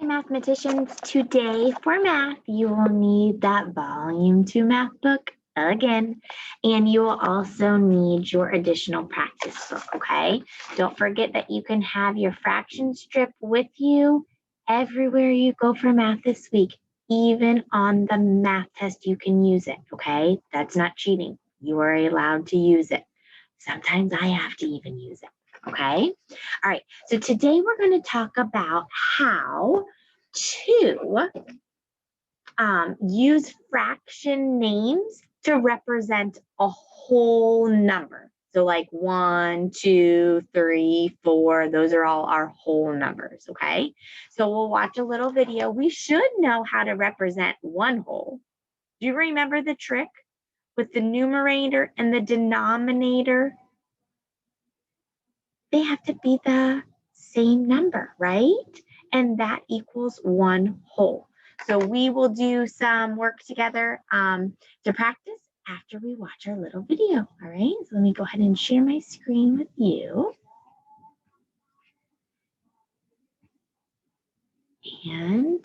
Mathematicians, today for math, you will need that volume 2 math book again, and you will also need your additional practice book, okay? Don't forget that you can have your fraction strip with you everywhere you go for math this week. Even on the math test, you can use it, okay? That's not cheating. You are allowed to use it. Sometimes I have to even use it. Okay. All right. So today we're going to talk about how to use fraction names to represent a whole number. So like 1, 2, 3, 4, those are all our whole numbers. Okay. So we'll watch a little video. We should know how to represent one whole. Do you remember the trick with the numerator and the denominator? They have to be the same number, right? And that equals one whole. So we will do some work together to practice after we watch our little video, all right? So let me go ahead and share my screen with you. And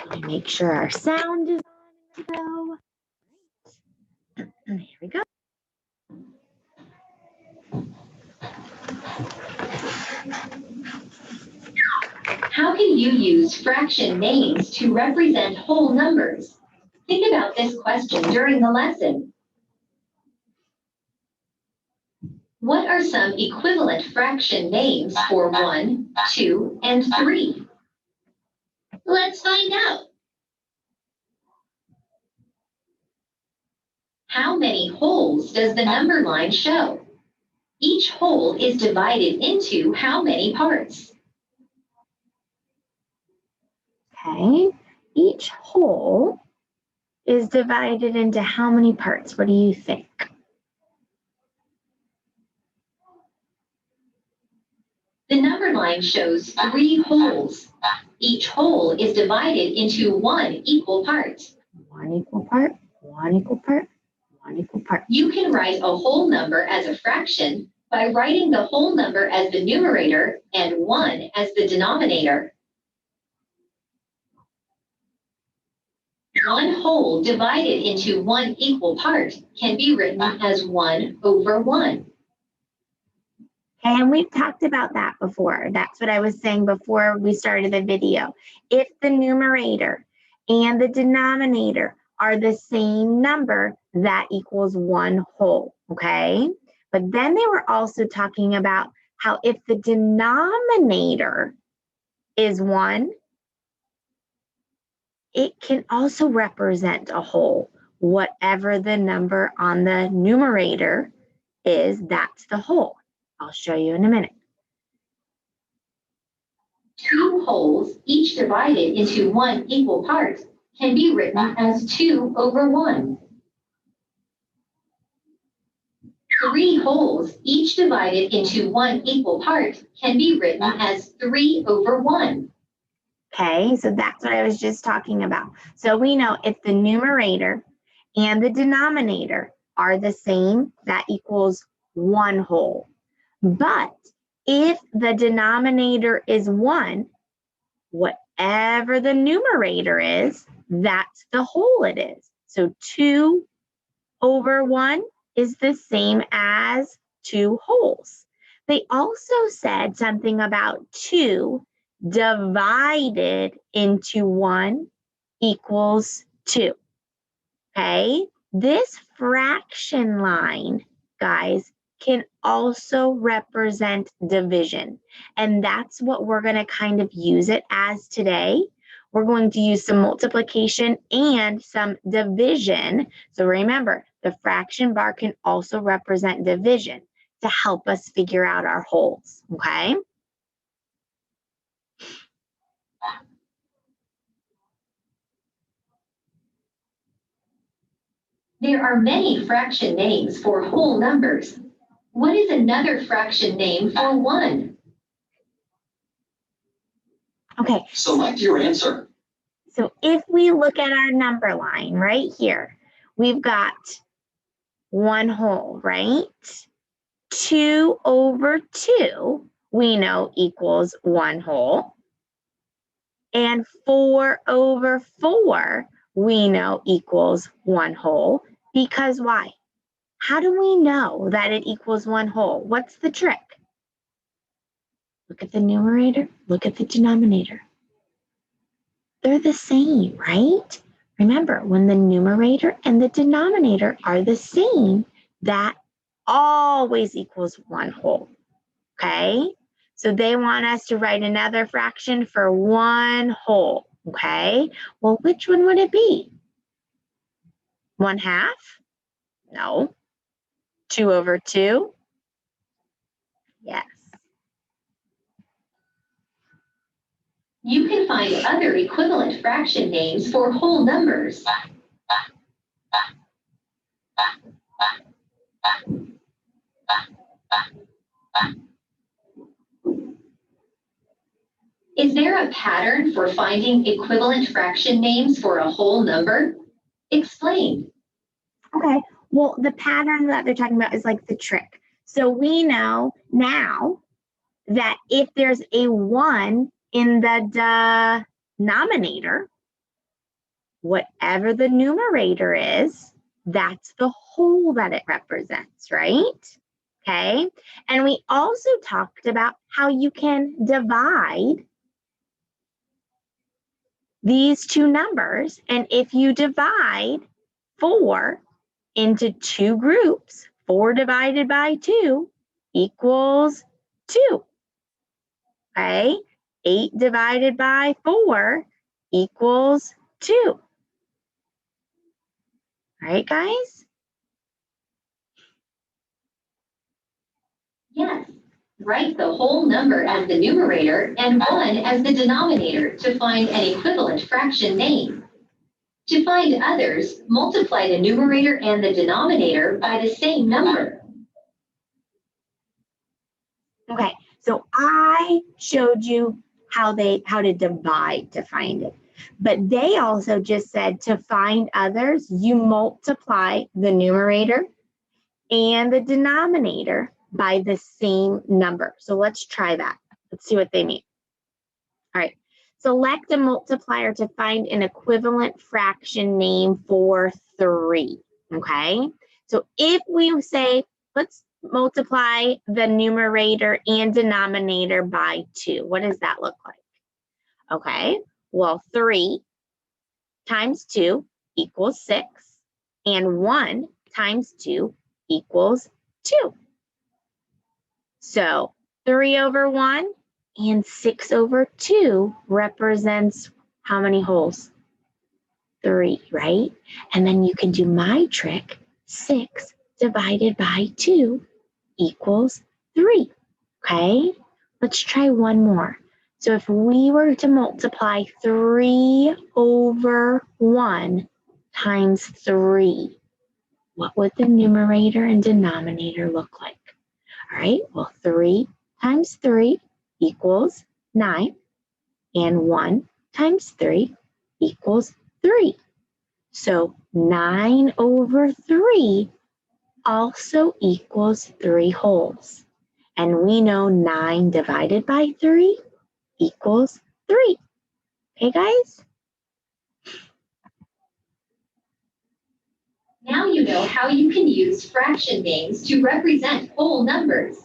let me make sure our sound is on. Here we go. How can you use fraction names to represent whole numbers? Think about this question during the lesson. What are some equivalent fraction names for 1, 2, and 3? Let's find out. How many wholes does the number line show? Each whole is divided into how many parts? Okay, each whole is divided into how many parts? What do you think? The number line shows 3 wholes. Each whole is divided into 1 equal part. 1 equal part, 1 equal part, 1 equal part. You can write a whole number as a fraction by writing the whole number as the numerator and 1 as the denominator. 1 whole divided into 1 equal part can be written as 1 over 1. And we've talked about that before. That's what I was saying before we started the video. If the numerator and the denominator are the same number, that equals 1 whole, okay? But then they were also talking about how if the denominator is 1, it can also represent a whole. Whatever the number on the numerator is, that's the whole. I'll show you in a minute. 2 wholes, each divided into 1 equal part, can be written as 2 over 1. 3 wholes, each divided into 1 equal part, can be written as 3 over 1. Okay, so that's what I was just talking about. So we know if the numerator and the denominator are the same, that equals 1 whole. But if the denominator is 1, whatever the numerator is, that's the whole it is. So 2 over 1 is the same as 2 wholes. They also said something about 2 divided into 1 equals 2. Okay, this fraction line, guys, can also represent division. And that's what we're going to kind of use it as today. We're going to use some multiplication and some division. So remember, the fraction bar can also represent division to help us figure out our wholes, okay? There are many fraction names for whole numbers. What is another fraction name for 1? Okay. Select your answer. So if we look at our number line right here, we've got 1 whole, right? 2 over 2, we know equals 1 whole. And 4 over 4, we know equals 1 whole. Because why? How do we know that it equals 1 whole? What's the trick? Look at the numerator, look at the denominator. They're the same, right? Remember, when the numerator and the denominator are the same, that always equals 1 whole, okay? So they want us to write another fraction for 1 whole, okay? Well, which one would it be? 1/2? No. 2 over 2? Yes. You can find other equivalent fraction names for whole numbers. Is there a pattern for finding equivalent fraction names for a whole number? Explain. Okay, well, the pattern that they're talking about is like the trick. So we know now that if there's a 1 in the denominator, whatever the numerator is, that's the whole that it represents, right? Okay, and we also talked about how you can divide these two numbers, and if you divide 4 into 2 groups, 4 divided by 2 equals 2. Okay, 8 divided by 4 equals 2. All right, guys? Yes. Write the whole number as the numerator and 1 as the denominator to find an equivalent fraction name. To find others, multiply the numerator and the denominator by the same number. Okay, so I showed you how to divide to find it. But they also just said to find others, you multiply the numerator and the denominator by the same number. So let's try that. Let's see what they mean. All right, select a multiplier to find an equivalent fraction name for 3, okay? So if we say, let's multiply the numerator and denominator by 2, what does that look like? Okay, well, 3 times 2 equals 6, and 1 times 2 equals 2. So 3 over 1 and 6 over 2 represents how many wholes? 3, right? And then you can do my trick. 6 divided by 2 equals 3, okay? Let's try one more. So if we were to multiply 3 over 1 times 3, what would the numerator and denominator look like? All right, well, 3 times 3 equals 9, and 1 times 3 equals 3. So 9 over 3 also equals 3 wholes. And we know 9 divided by 3 equals 3. Okay, guys? Now you know how you can use fraction names to represent whole numbers.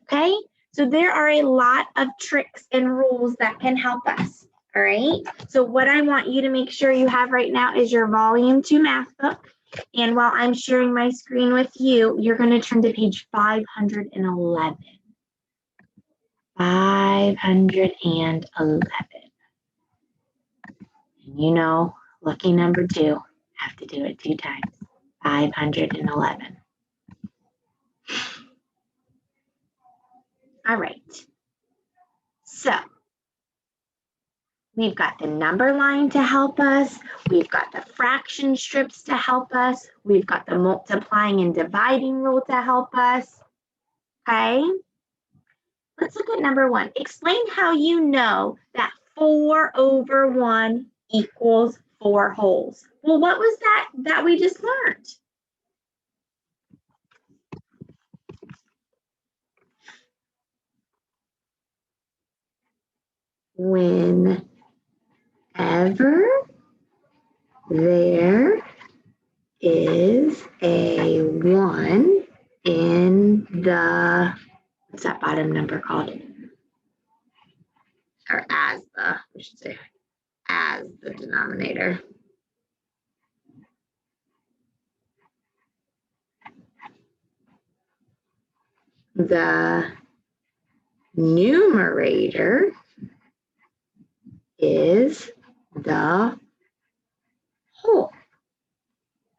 Okay, so there are a lot of tricks and rules that can help us. All right, so what I want you to make sure you have right now is your volume 2 math book. And while I'm sharing my screen with you, you're going to turn to page 511. 511. And you know, lucky number 2, have to do it 2 times. 511. All right. So we've got the number line to help us. We've got the fraction strips to help us. We've got the multiplying and dividing rule to help us. Okay. Let's look at number 1. Explain how you know that 4 over 1 equals 4 wholes. Well, what was that we just learned? whenever there is a 1 in the, what's that bottom number called? Or as the, we should say, as the denominator. The numerator is the whole.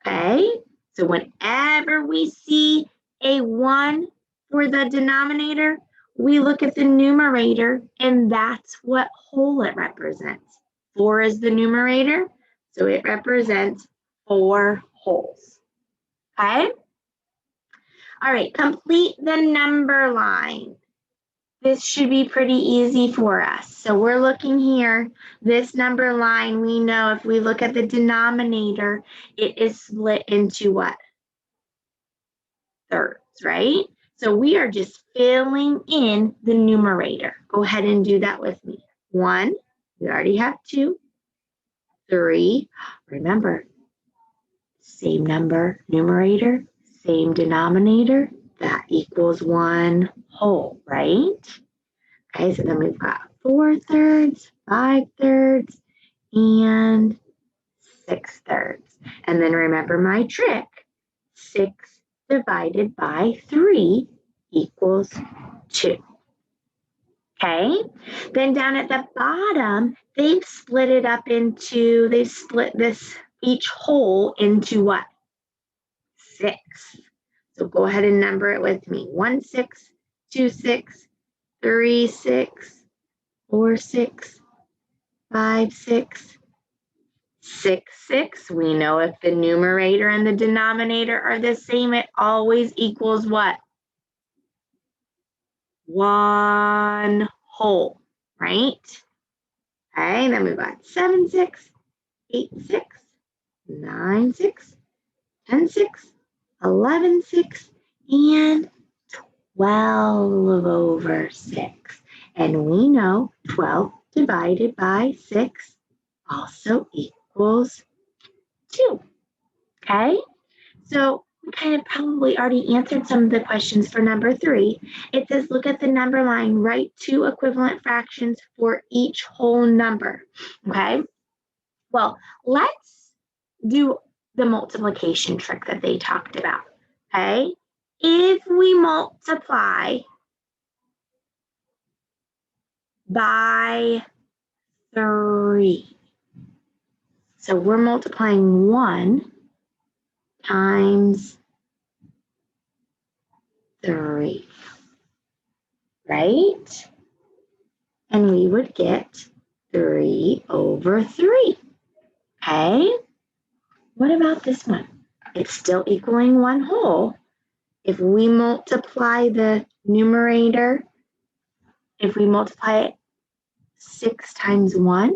Okay, so whenever we see a 1 for the denominator, we look at the numerator, and that's what whole it represents. 4 is the numerator, so it represents 4 wholes. Okay? All right, complete the number line. This should be pretty easy for us. So we're looking here, this number line, we know if we look at the denominator, it is split into what? Thirds, right? So we are just filling in the numerator. Go ahead and do that with me. 1, we already have 2, 3, remember, same number, numerator, same denominator, that equals 1 whole, right? Okay, so then we've got 4 thirds, 5 thirds, and 6 thirds. And then remember my trick, 6 divided by 3 equals 2. Okay, then down at the bottom, they've split it up into, they've split this, each whole into what? 6. So go ahead and number it with me. 1 6, 2 6, 3 6, 4 6, 5 6, 6 6. We know if the numerator and the denominator are the same, it always equals what? 1 whole, right? Okay, then we've got 7 6, 8 6, 9 6, 10 6, 11 6, and 12 over 6. And we know 12 divided by 6 also equals 2. Okay, so we kind of probably already answered some of the questions for number 3. It says, look at the number line, write 2 equivalent fractions for each whole number. Okay, well, let's do the multiplication trick that they talked about. Okay, if we multiply by 3, so we're multiplying 1 times 3, right? And we would get 3 over 3. Okay, what about this one? It's still equaling 1 whole. If we multiply the numerator, if we multiply it 6 times 1,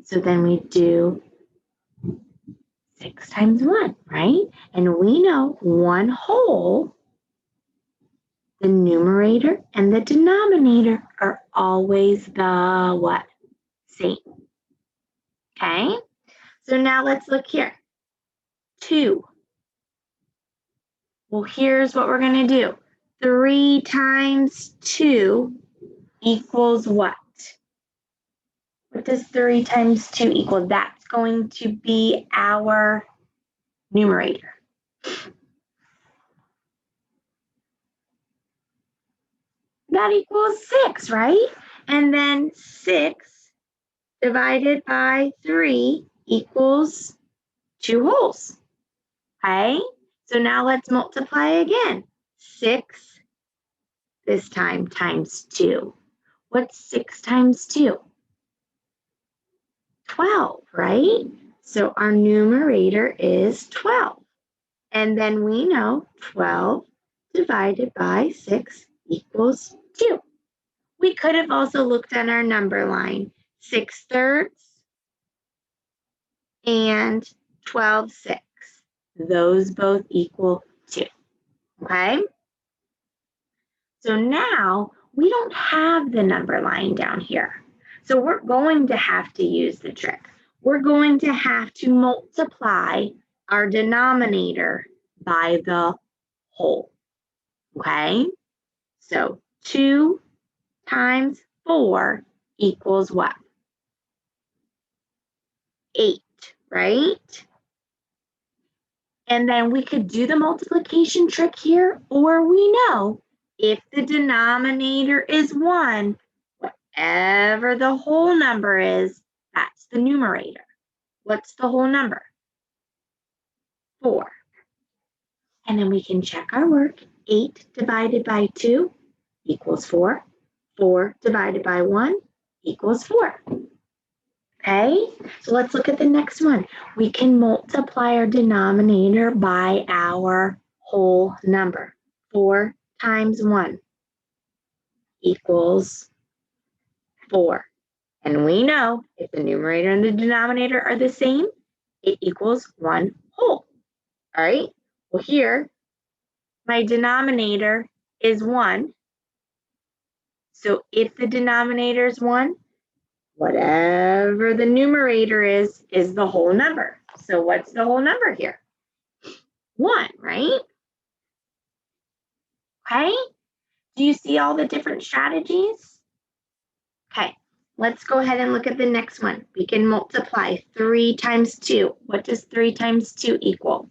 so then we do 6 times 1, right? And we know 1 whole, the numerator and the denominator are always the what? Same. Okay, so now let's look here. 2. Well, here's what we're going to do. 3 times 2 equals what? What does 3 times 2 equal? That's going to be our numerator. That equals 6, right? And then 6 divided by 3 equals 2 wholes. Okay, so now let's multiply again. 6 this time times 2. What's 6 times 2? 12, right? So our numerator is 12. And then we know 12 divided by 6 equals 2. We could have also looked at our number line, 6 thirds and 12 6. Those both equal 2. Okay? So now we don't have the number line down here. So we're going to have to use the trick. We're going to have to multiply our denominator by the whole, okay? So 2 times 4 equals what? 8, right? And then we could do the multiplication trick here, or we know if the denominator is 1, whatever the whole number is, that's the numerator. What's the whole number? 4. And then we can check our work. 8 divided by 2 equals 4. 4 divided by 1 equals 4. Okay, so let's look at the next one. We can multiply our denominator by our whole number. 4 times 1 equals 4. And we know if the numerator and the denominator are the same, it equals 1 whole. All right, well here, my denominator is 1. So if the denominator is 1, whatever the numerator is the whole number. So what's the whole number here? 1, right? Okay, do you see all the different strategies? Okay, let's go ahead and look at the next one. We can multiply 3 times 2. What does 3 times 2 equal?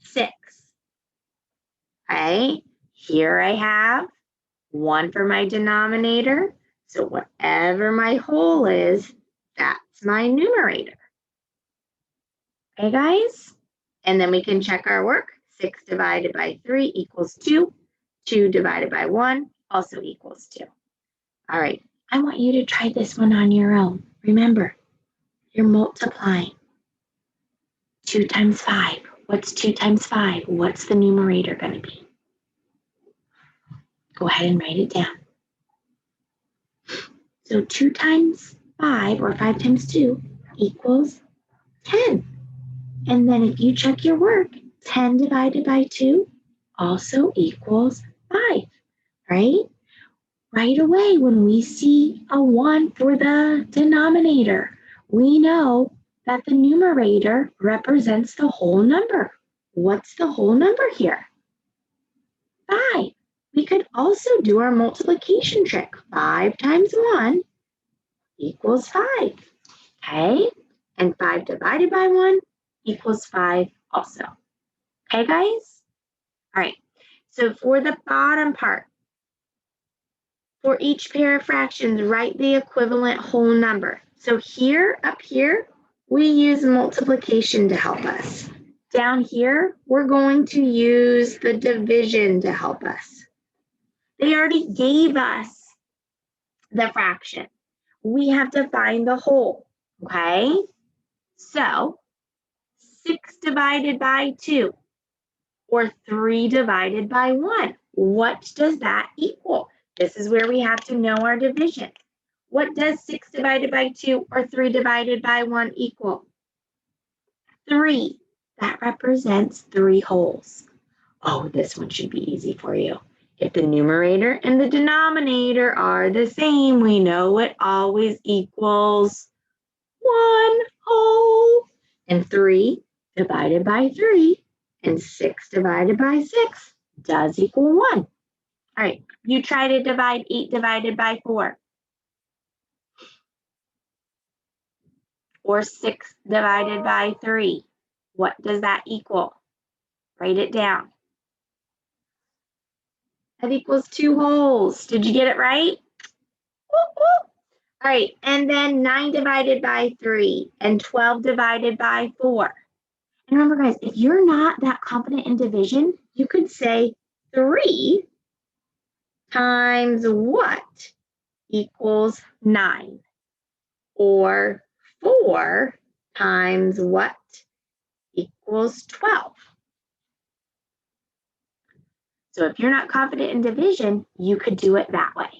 6. Okay, here I have 1 for my denominator. So whatever my whole is, that's my numerator. Okay, guys? And then we can check our work. 6 divided by 3 equals 2. 2 divided by 1 also equals 2. All right, I want you to try this one on your own. Remember, you're multiplying. 2 times 5. What's 2 times 5? What's the numerator going to be? Go ahead and write it down. So 2 times 5, or 5 times 2, equals 10. And then if you check your work, 10 divided by 2 also equals 5, right? Right away, when we see a 1 for the denominator, we know that the numerator represents the whole number. What's the whole number here? 5. We could also do our multiplication trick. 5 times 1 equals 5, okay? And 5 divided by 1 equals 5 also. Okay, guys? All right, so for the bottom part, for each pair of fractions, write the equivalent whole number. So here, up here, we use multiplication to help us. Down here, we're going to use the division to help us. They already gave us the fraction. We have to find the whole, okay? So 6 divided by 2, or 3 divided by 1. What does that equal? This is where we have to know our division. What does 6 divided by 2 or 3 divided by 1 equal? 3. That represents 3 wholes. Oh, this one should be easy for you. If the numerator and the denominator are the same, we know it always equals 1 whole. And 3 divided by 3 and 6 divided by 6 does equal 1. All right, you try to divide 8 divided by 4. Or 6 divided by 3. What does that equal? Write it down. That equals 2 wholes. Did you get it right? Whoop, whoop. All right, and then 9 divided by 3 and 12 divided by 4. And remember, guys, if you're not that confident in division, you could say 3 times what equals 9? Or 4 times what equals 12? So if you're not confident in division, you could do it that way.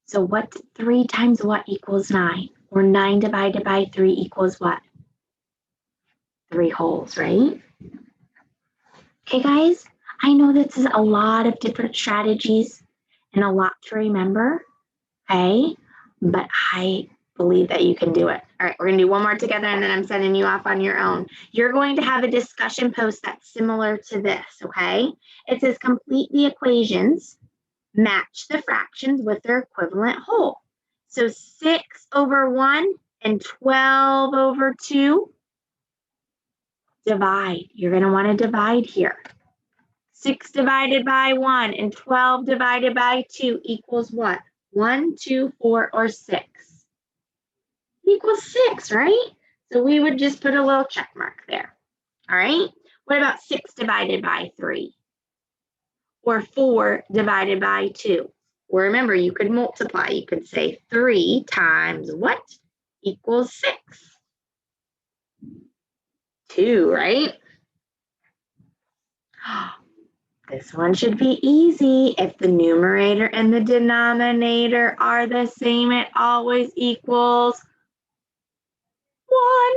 So what 3 times what equals 9? Or 9 divided by 3 equals what? 3 wholes, right? Okay, guys, I know this is a lot of different strategies and a lot to remember, okay? but I believe that you can do it. All right, we're gonna do one more together and then I'm sending you off on your own. You're going to have a discussion post that's similar to this, okay? It says complete the equations, match the fractions with their equivalent whole. So 6 over 1 and 12 over 2, divide. You're gonna wanna divide here. 6 divided by 1 and 12 divided by 2 equals what? 1, 2, 4, or 6? Equals 6, right? So we would just put a little check mark there. All right. What about 6 divided by 3? Or 4 divided by 2? Well, remember, you could multiply. You could say 3 times what? Equals 6. 2, right? This one should be easy. If the numerator and the denominator are the same, it always equals 1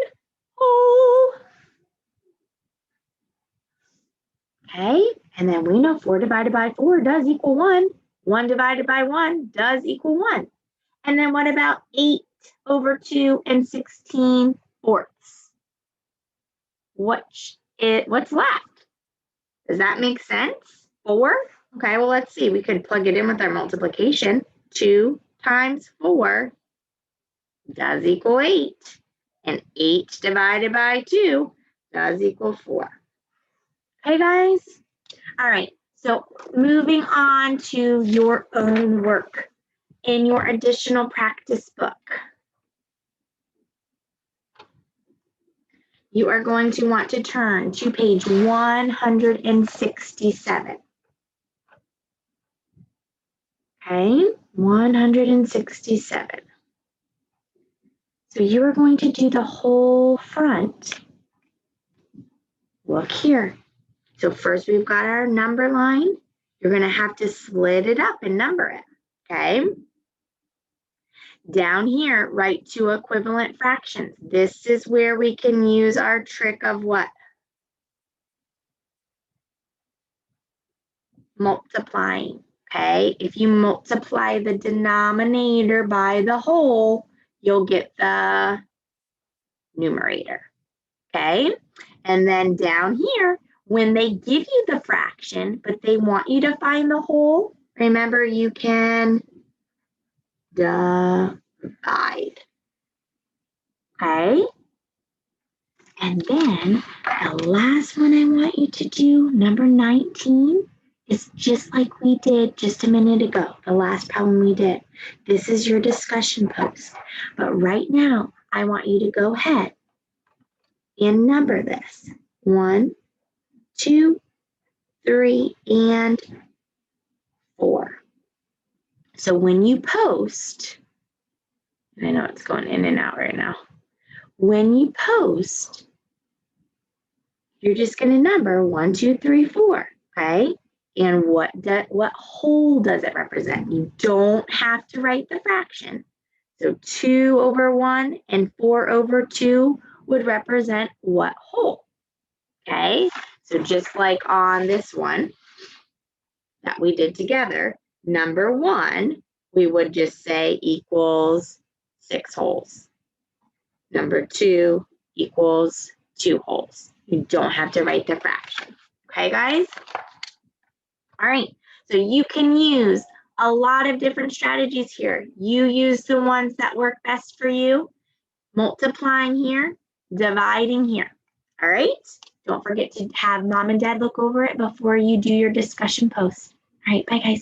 whole. Okay, and then we know 4 divided by 4 does equal 1. 1 divided by 1 does equal 1. And then what about 8 over 2 and 16 fourths? What's left? Does that make sense? 4? Okay, well, let's see. We could plug it in with our multiplication. 2 times 4 does equal 8. And 8 divided by 2 does equal 4. Okay, guys? All right, so moving on to your own work in your additional practice book. You are going to want to turn to page 167. Okay, 167. So you are going to do the whole front. Look here. So first we've got our number line. You're going to have to split it up and number it, okay? Down here, write 2 equivalent fractions. This is where we can use our trick of what? Multiplying, okay? If you multiply the denominator by the whole, you'll get the numerator, okay? And then down here, when they give you the fraction, but they want you to find the whole, remember you can divide, okay? And then the last one I want you to do, number 19, is just like we did just a minute ago, the last problem we did. This is your discussion post. But right now, I want you to go ahead and number this. 1, 2, 3, and 4. So when you post, I know it's going in and out right now. When you post, you're just going to number 1, 2, 3, 4, okay? And what whole does it represent? You don't have to write the fraction. So 2 over 1 and 4 over 2 would represent what whole? Okay, so just like on this one that we did together, number 1, we would just say equals 6 wholes. Number 2 equals 2 wholes. You don't have to write the fraction. Okay, guys? All right, so you can use a lot of different strategies here. You use the ones that work best for you. Multiplying here, dividing here. All right? Don't forget to have mom and dad look over it before you do your discussion post. All right, bye guys.